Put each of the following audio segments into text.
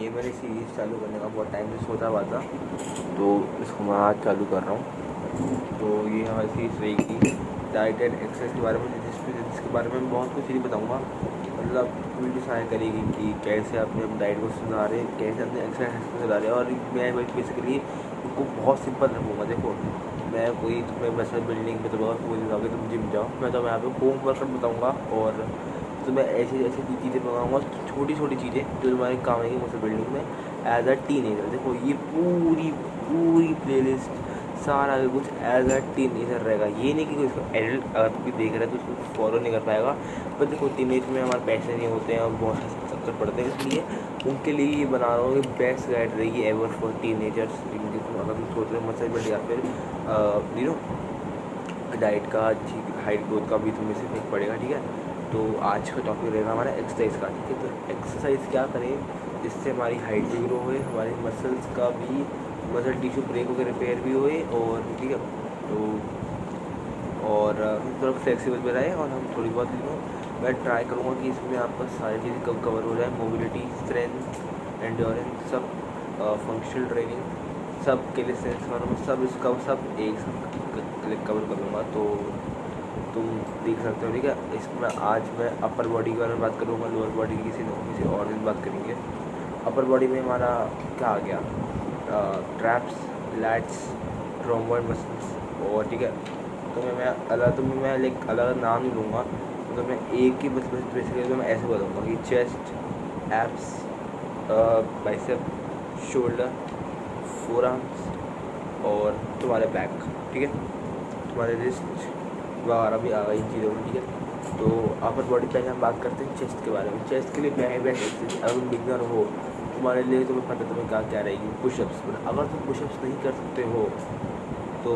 ये मैंने सीरीज़ चालू करने का बहुत टाइम से सोचा हुआ था, तो इसको मैं आज चालू कर रहा हूँ। तो ये हमारी सीरीज़ रहेगी डाइट एंड एक्सरसाइज के बारे में, जिसके बारे में बहुत कुछ चीज़ें बताऊँगा। मतलब पूरी डिसाइड करेगी कि कैसे अपने डाइट को सुधारें, कैसे अपने एक्सरसाइज को सुधारें। और मैं बेसिकली उनको बहुत सिंपल रखूँगा। देखो, मैं कोई तुम्हें बस बिल्डिंग में तो बहुत बोल जाओगे तुम जिम जाओ, मैं तो यहाँ पे होम वर्कआउट बताऊँगा। और तो मैं ऐसी ऐसी चीज़ें मंगाऊँगा, छोटी छोटी चीज़ें जो तुम्हारे काम आएंगी मुझसे बिल्डिंग में एज अ टीनेजर। देखो, ये पूरी पूरी प्लेलिस्ट सारा कुछ एज अ टीनेजर रहेगा। ये नहीं कि कोई इसको एडल्ट अगर कोई देख रहा है तो उसको फॉलो नहीं कर पाएगा। पर देखो, टीनेज में हमारे पैसे नहीं होते हैं और बहुत सारे चक्कर पड़ते हैं, इसलिए उनके लिए ये बना रहा हूँ कि बेस्ट गाइड रहेगी एवर फॉर टीनेजर्स। अगर तुम सोच रहे हो मसल बिल्ड या फिर यू नो डाइट का, हाइट ग्रोथ का भी तुम्हें से इफेक्ट पड़ेगा। ठीक है, तो आज का टॉपिक रहेगा हमारा एक्सरसाइज का। ठीक है, तो एक्सरसाइज क्या करें जिससे हमारी हाइट भी ग्रो होए, हमारे मसल्स का भी मसल टिश्यू ब्रेक होकर रिपेयर भी होए, और ठीक है तो और हम थोड़ा फ्लेक्सिबल भी रहे। और हम थोड़ी बहुत मैं ट्राई करूँगा कि इसमें आपका सारी चीज़ें कब कवर हो जाए, मोबिलिटी, स्ट्रेंथ, एंड्योरेंस, सब फंक्शनल ट्रेनिंग, सब के लिए सेंस और सब इसका सब एक साथ कवर करूँगा। तो तुम देख सकते हो। ठीक है, इसमें आज मैं अपर बॉडी के बारे में बात करूँगा, लोअर बॉडी की किसी और दिन बात करेंगे। अपर बॉडी में हमारा क्या आ गया, ट्रैप्स, लैट्स, ट्रोम्बोइड मसल्स। और ठीक है, तो मैं लाइक अलग नाम नहीं लूँगा, तो मैं एक ही बस बेसिकली तो मैं ऐसे बताऊँगा कि chest, abs, bicep, shoulder, four arms और तुम्हारे बैक। ठीक है, तुम्हारे रिस्ट वगैरह भी आ गई इन चीज़ों में। ठीक है, तो अपर बॉडी पहले हम बात करते हैं चेस्ट के बारे में। चेस्ट के लिए बेस्ट एक्सरसाइज, अगर तुम बिगनर हो तुम्हारे लिए तुम्हें पता तुम्हें क्या क्या रहेगी, पुशअप्स। अगर तुम पुशअप्स नहीं कर सकते हो तो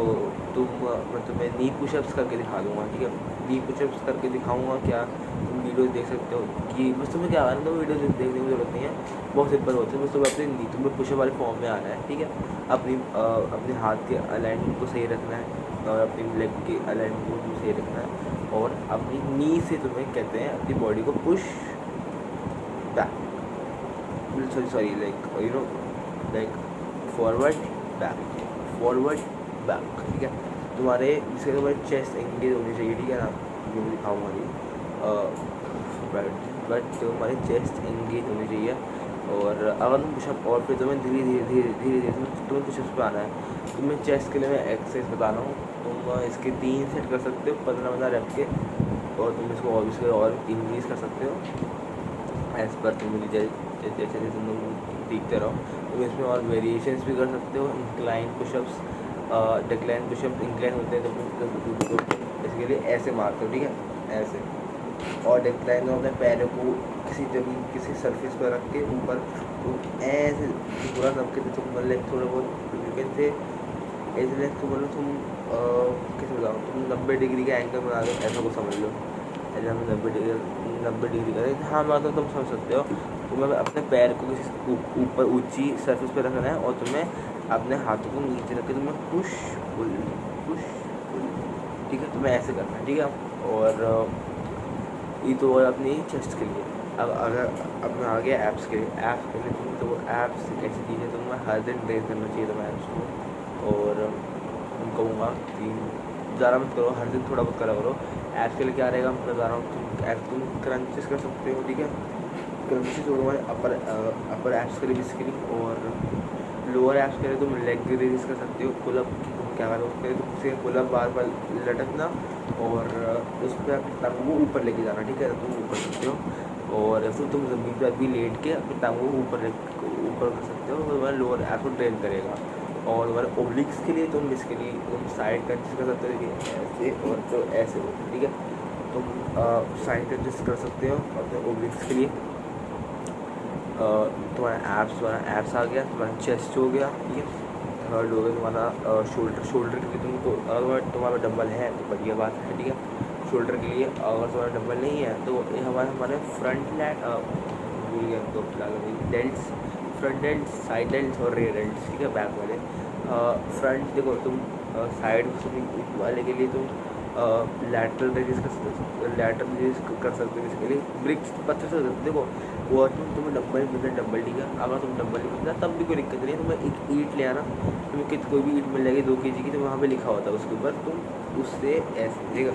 मैं तुम्हें नी पुशअप्स करके दिखा दूँगा। ठीक है, नी पुशअप्स करके दिखाऊँगा। क्या तुम वीडियोस देख सकते हो कि बस तुम्हें क्या है ना, वीडियोस देखने की जरूरत नहीं है, बहुत सिंपल होती है। बस तुम्हें तुम्हें पुशअप वाले फॉर्म में आना है। ठीक है, अपने हाथ के अलाइनमेंट को सही रखना है और अपनी लेग के अलाइनमेंट को तुम्हें सही रखना है, और अपनी नी से तुम्हें कहते हैं अपनी बॉडी को push back, sorry like forward back, forward back. ठीक है, तुम्हारे जिसके तुम्हारी चेस्ट एंगेज होनी चाहिए। ठीक है ना, जो मैं दिखाऊँगा नहीं, बट तुम्हारी चेस्ट एंगेज होनी चाहिए। और अगर तुम पुशअप, और फिर तुम्हें धीरे तुम्हें पुशअप्स पे आना है। तुम्हें चेस्ट के लिए मैं एक्सरसाइज बता रहा हूँ, तुम इसके 3 सेट कर सकते हो 15 रेप के, और तुम इसको ऑब्वियसली और इंक्रीज़ कर सकते हो एज़ पर तुम जैसे जैसे तुम सीखते रहो। तुम इसमें और वेरिएशंस भी कर सकते हो, incline pushups, decline pushup. Incline होते हैं तो बेसिकली ऐसे मारते हो। ठीक है, ऐसे। और डिक्लाइन में अपने पैरों को किसी सरफेस पर रख के ऊपर ऐसे पूरा नमके थे तुम, मतलब थोड़ा बहुत थे ऐसे लेग को बोलो तुम, कैसे बताओ, तुम 90 डिग्री का एंगल बना दो, ऐसा को समझ लो। ऐसे हम 90 डिग्री करें, हाँ मतलब तुम समझ सकते हो। तुम्हें अपने पैर को किसी ऊपर ऊंची सरफेस पे रखना है, और तुम्हें अपने हाथों को नीचे रख के तुम्हें पुश पुल पुश पुल। ठीक है, तुम्हें ऐसे करना है। ठीक है, और ये तो और अपनी चेस्ट के लिए। अब अगर अपना आ गया एप्स के लिए, एप्स के लिए तो एप्स कैसी चीज़ है, तुम्हें हर दिन ट्रेन करना चाहिए तुम्हें एप्स को। और मैं कहूँगा कि ज़्यादा मत करो, हर दिन थोड़ा बहुत करा करो। एप्स के लिए क्या रहेगा, मैं बता रहा हूँ, तुम क्रंचेस कर सकते हो। ठीक है, क्रंचेस हो गए अपर एप्स के लिए बेसिकली, और लोअर एप्स के लिए तुम लेग रेज कर सकते हो। पुलअप तुम क्या करो, उसके लिए तुमसे पुलअप बार बार लटकना और उस पर टांगों को ऊपर लेके जाना। ठीक है, तुम ऊपर सकते हो, और फिर तुम ज़मीन पर भी लेट के अपने टांगों को ऊपर कर सकते हो, और तुम्हारा लोअर एप्स को ट्रेन करेगा। और तुम्हारे ओब्लिक्स के लिए तुम बेसिकली तुम साइड क्रंचेस कर सकते हो, ऐसे और तो ऐसे होते हैं। ठीक है, तुम साइड क्रंचेस कर सकते हो अपने ओब्लिक्स के लिए। तुम्हारा एप्स आ गया, तुम्हारा चेस्ट हो गया। ठीक है, थर्ड हो गया तुम्हारा शोल्डर के लिए तुमको, अगर तुम्हारा डंबल है तो बढ़िया बात है। ठीक है, शोल्डर के लिए। अगर तुम्हारा डंबल नहीं है तो हमारे फ्रंट भूल गया तो फिलहाल delts, front delts, side delts और रेयर डेल्ट्स। ठीक है, बैक वाले। फ्रंट देखो तुम साइड वाले के लिए तुम लैटरल रेजिस कर सकते हो। इसके लिए ब्रिक्स पत्थर से देखो वो तुम्हें डंबल मिल जाए डंबल, ठीक है। अगर तुम डंबल नहीं मिलता तब भी कोई दिक्कत नहीं है, तुम्हें एक ईंट ले आना, तुम्हें कित कोई भी ईंट मिल जाएगी 2 kg की, तो वहाँ पे लिखा होता है उसके ऊपर, तुम उससे ऐसे ठीक है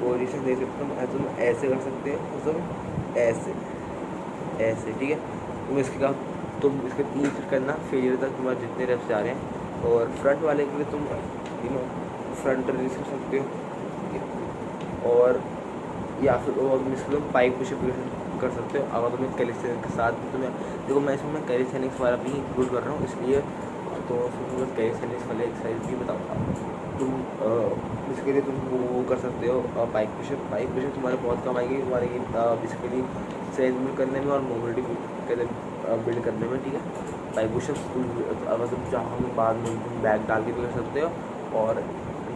पोजिशन दे सकते हो, तुम ऐसे कर सकते हो, तुम ऐसे ऐसे ठीक है। तुम इसके का तुम इसके 3 सेट करना, फेलियर तक तुम्हारे जितने रेप्स जा रहे हैं। और फ्रंट वाले के लिए तुम फ्रंट रिलीज कर सकते हो, ठीक है। और या फिर तुम इसके पाइप पुशअप कर सकते हो। अगर तुम्हें कैलिस्थेनिक्स के साथ तुम्हें देखो, मैं इसमें कैलिस्थेनिक्स वाला भी इंक्लूड कर रहा हूँ, इसलिए तो उसमें कैलिस्थेनिक्स वाले एक्सरसाइज भी बताऊँगा। तुम इसके लिए तुम वो कर सकते हो पाइप पुशअप तुम्हारे बहुत कम आएगी, तुम्हारे बेसिकली स्ट्रेंथ बिल्ड करने में और मोबिलिटी बिल्ड करने में, ठीक है। पाइप पुशअप्स तुम अगर तुम चाहो बाद में तुम बैग डाल के भी कर सकते हो। और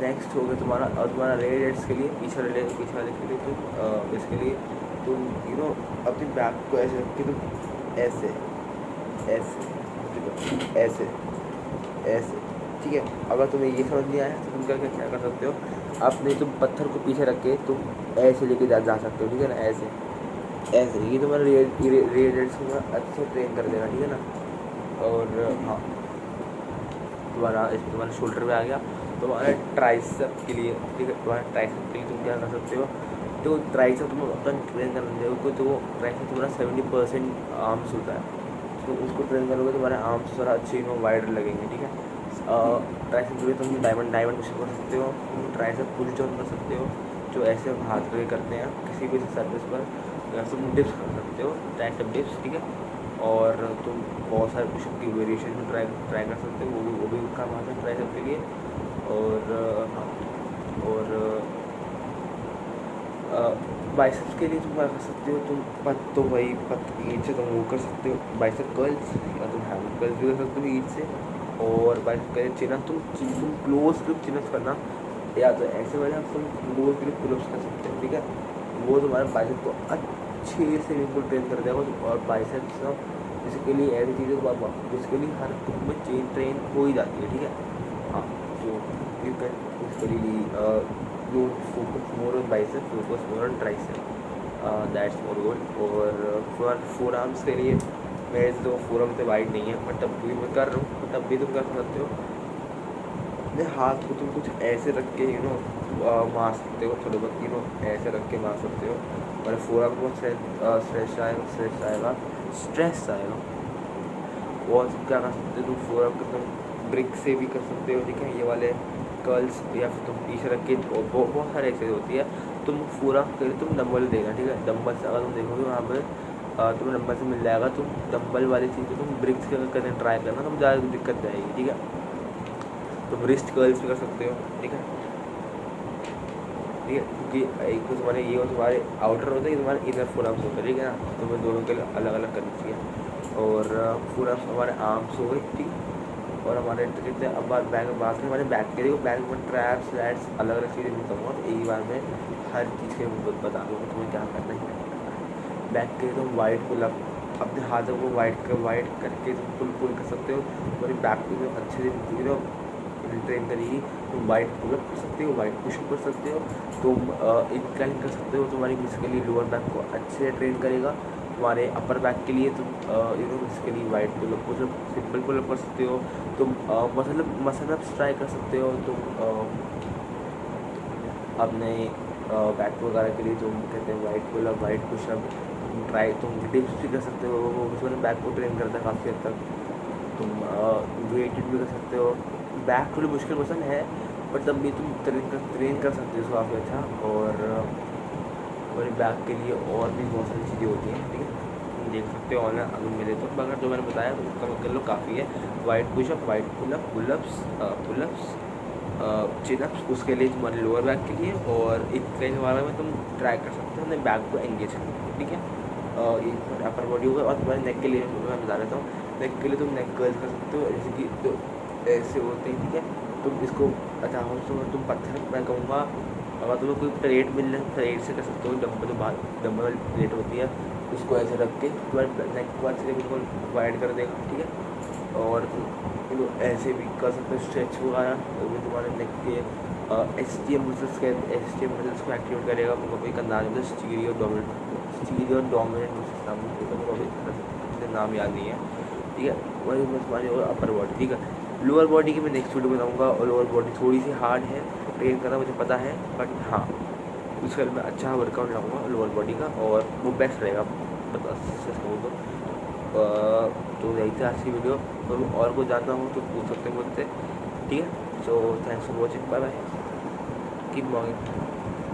नेक्स्ट हो गया तुम्हारा रेड हेड्स के लिए, पीछे वाले के लिए तुम बेसिकली तुम अपनी बैग को ऐसे रख के तुम ऐसे ऐसे ऐसे ऐसे, ठीक है। अगर तुम्हें ये समझ नहीं आया तो तुम क्या कर सकते हो, अपने तुम पत्थर को पीछे रख के तुम ऐसे लेके जा सकते हो, ठीक है ना। ऐसे ये तुम्हारा रेड हेड्स को अच्छे ट्रेन कर देगा, ठीक है ना। और हाँ, तुम्हारा शोल्डर पे आ गया। तुम्हारे ट्राइसेप के लिए, ठीक है, तुम्हारे ट्राइसेप के लिए तुम क्या कर सकते हो, तो ट्राइसेप तुम अपना ट्रेन करना देखो, तो ट्राइसेप तुम्हारा 70% आर्म्स होता है, तो उसको ट्रेन करोगे तुम्हारे आर्म्स थोड़ा अच्छे वाइड लगेंगे, ठीक है। ट्राइसेप के लिए तुम डायमंड पुशअप कर सकते हो, तुम ट्राइसेप पुल डाउन कर सकते हो, जो ऐसे हाथ पे करते हैं किसी भी सर्विस पर, या तुम डिप्स कर सकते हो, ट्राइसेप डिप्स, ठीक है। और तुम बहुत सारे पुशअप की वेरिएशन में ट्राई कर सकते हो, वो भी काम आता है ट्राइसेप के लिए। और हाँ, और बाइसेप्स के लिए तुम क्या कर सकते हो, तुम वही ईंट से तुम वो कर सकते हो बाइसेप कर्ल्स, या तुम हैमर कर्ल्स भी कर सकते हो ईंट से। और बाइसेप के लिए चिनअप तुम क्लोज ग्रिप चिनअप्स करना, या तो ऐसे वाले तुम क्लोज ग्रिप पुलअप्स कर सकते हो, ठीक है। वो तुम्हारे बाइसेप को अच्छे से बिल्कुल ट्रेन कर देगा। और बाइसेप्स बेसिकली ऐसी चीज़ें बेसिकली हर ग्रुप में चेन ट्रेन हो ही जाती है, ठीक है। हाँ, तो you can basically don't focus more on bicep, focus more on tricep, that's more good। और फोर आर्म्स के लिए मेरे तो फोर आर्म से वाइड नहीं है, बट तब भी मैं कर रहा हूँ, तब भी तुम कर सकते हो। अपने हाथ को तुम कुछ ऐसे रख के मार सकते हो, थोड़े बहुत ऐसे रख के मार सकते हो, और फोर आर्म को स्ट्रेस आएगा। और तुम क्या कर सकते हो, तुम फोर आर्म को तुम ब्रिक से भी कर सकते हो, ठीक है। ये वाले कर्ल्स, या फिर तुम पीछे रख के बहुत सारी एक्सरसाइज होती है। तुम पूरा कर तुम डंबल देना, ठीक है। डंबल से अगर तुम देखोगे वहाँ पर तुम्हें डंबल से मिल जाएगा, तुम डंबल वाली चीज़ को तुम ब्रिक्स के करने ट्राई करना, तुम ज़्यादा दिक्कत जाएगी, ठीक है। तुम रिस्ट कर्ल्स भी कर सकते हो, ठीक है, ठीक है। क्योंकि एक तो तुम्हारे ये तुम्हारे आउटर होता है, तुम्हारे इनर फोर आर्म्स होता है, ठीक है ना। तुम्हें दोनों के लिए अलग अलग करनी चाहिए। और फोर आर्म्स हमारे आर्म्स हो गए, ठीक है। और हमारे कितने अब बैक बात करें हमारे बैक के लिए, बैक में ट्रैप्स लैट्स अलग अलग चीज़ें बताऊँगा, तो एक ही बार में हर चीज़ के बता दूँगा तुम्हें क्या करना है। बैक के लिए तुम वाइड पुलअप, अपने हाथों को वाइड करके तुम पुल कर सकते हो, तुम्हारी बैक को अच्छे से ट्रेन करेगी। तुम वाइड पुलअप कर सकते हो, वाइड पुशअप कर सकते हो, तुम इंक्लाइन कर सकते हो, तुम्हारी बेसिकली लोअर बैक को अच्छे से ट्रेन करेगा। तुम्हारे अपर बैक के लिए तुम basically wide pullup simple pullup कर सकते हो, तुम मसल अप्स ट्राई कर सकते हो, तुम अपने बैक वगैरह के लिए तुम कहते हैं वाइड पुलअप वाइड पुशअप तुम डिप्स भी कर सकते हो, वो तुम्हारे बैक को ट्रेन करता है काफ़ी हद तक। तुम वेटेड भी कर सकते हो। बैक थोड़ी मुश्किल पसंद है, बट तब भी तुम ट्रेन कर सकते हो काफ़ी अच्छा। और बैक के लिए और भी बहुत सारी चीज़ें होती हैं, ठीक है, तुम देख सकते हो ऑनलाइन अगर मिले तो। अगर जो मैंने बताया तो उसका कर लो, काफ़ी है। Wide pushup, wide pullups chinups, उसके लिए तुम्हारे लोअर बैक के लिए। और एक ट्रेन वाला में तुम ट्राई कर सकते हो अपने बैक को एंगेज करके, ठीक है। ये अपर बॉडी होगा। और तुम्हारे नेक के लिए मैं बता देता हूँ, नेक के लिए तुम नेक कर्ल्स कर सकते हो, जैसे कि तो ऐसे होते हैं, ठीक है। तुम इसको अच्छा हो तो तुम पत्थर, मैं कहूँगा अगर तुम्हें कोई प्लेट मिल जाए प्लेट से कर सकते हो। डम्बल वाली प्लेट होती है, उसको ऐसे रख के तुम्हारे नेक को अच्छे से बिल्कुल वाइड कर देगा, ठीक है। और तुम ऐसे भी कर सकते हो स्ट्रेच वगैरह, तो भी तुम्हारे नेक के एस टी एम मसल्स के एस टी एम मसल्स को एक्टिवेट करेगा। तुमको भी करना है स्टीरियो डोमिनेंट मसल्स नाम मुझे नाम याद नहीं है, ठीक है। वही बस तुम्हारी और अपर बॉडी, ठीक है। लोअर बॉडी की मैं नेक्स्ट वीडियो बनाऊँगा, और लोअर बॉडी थोड़ी सी हार्ड है ट्रेन करना, मुझे पता है, बट हाँ उसके मैं अच्छा वर्कआउट लाऊंगा लोअर बॉडी का, और वो बेस्ट रहेगा बता सच कहूँ तो यही था आज की वीडियो। तो और कुछ जानना हो तो पूछ सकते हैं मुझसे, ठीक है। So thanks for watching, bye bye, keep morning.